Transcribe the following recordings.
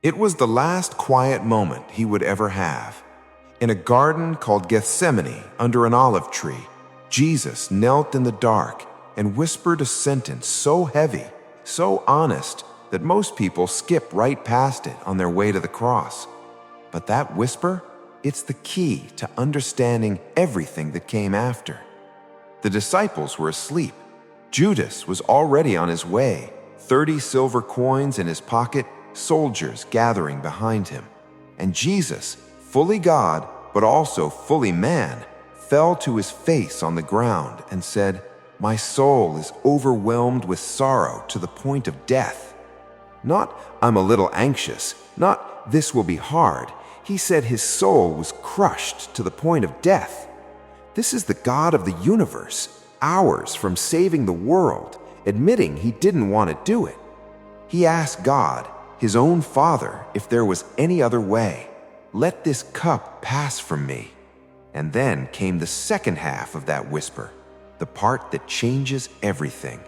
It was the last quiet moment he would ever have. In a garden called Gethsemane, under an olive tree, Jesus knelt in the dark and whispered a sentence so heavy, so honest, that most people skip right past it on their way to the cross. But that whisper, it's the key to understanding everything that came after. The disciples were asleep. Judas was already on his way, 30 silver coins in his pocket, soldiers gathering behind him. And Jesus, fully God, but also fully man, fell to his face on the ground and said, "My soul is overwhelmed with sorrow to the point of death." Not, "I'm a little anxious," not, "this will be hard." He said his soul was crushed to the point of death. This is the God of the universe, hours from saving the world, admitting he didn't want to do it. He asked God, his own Father, if there was any other way. "Let this cup pass from me." And then came the second half of that whisper, the part that changes everything.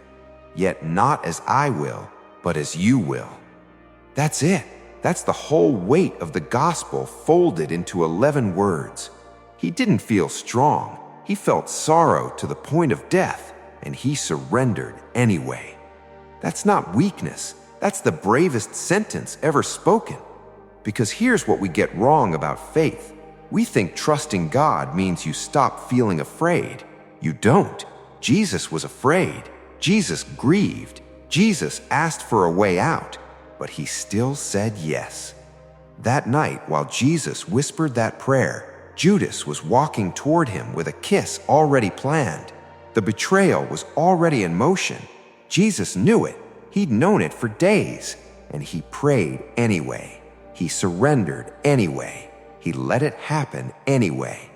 "Yet not as I will, but as you will." That's it. That's the whole weight of the gospel folded into 11 words. He didn't feel strong. He felt sorrow to the point of death, and he surrendered anyway. That's not weakness. That's the bravest sentence ever spoken. Because here's what we get wrong about faith. We think trusting God means you stop feeling afraid. You don't. Jesus was afraid. Jesus grieved. Jesus asked for a way out, but he still said yes. That night, while Jesus whispered that prayer, Judas was walking toward him with a kiss already planned. The betrayal was already in motion. Jesus knew it. He'd known it for days, and he prayed anyway. He surrendered anyway. He let it happen anyway.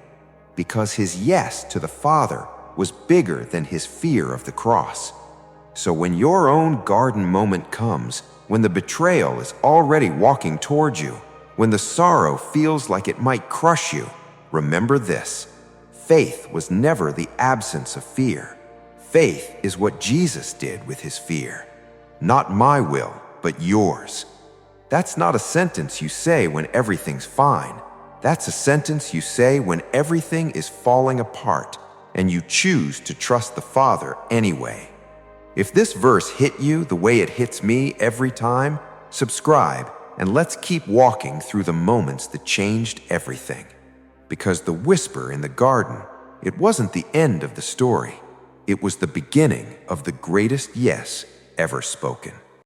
Because his yes to the Father was bigger than his fear of the cross. So when your own garden moment comes, when the betrayal is already walking toward you, when the sorrow feels like it might crush you, remember this: faith was never the absence of fear. Faith is what Jesus did with his fear. "Not my will, but yours." That's not a sentence you say when everything's fine. That's a sentence you say when everything is falling apart and you choose to trust the Father anyway. If this verse hit you the way it hits me every time, subscribe and let's keep walking through the moments that changed everything. Because the whisper in the garden, it wasn't the end of the story. It was the beginning of the greatest yes ever spoken.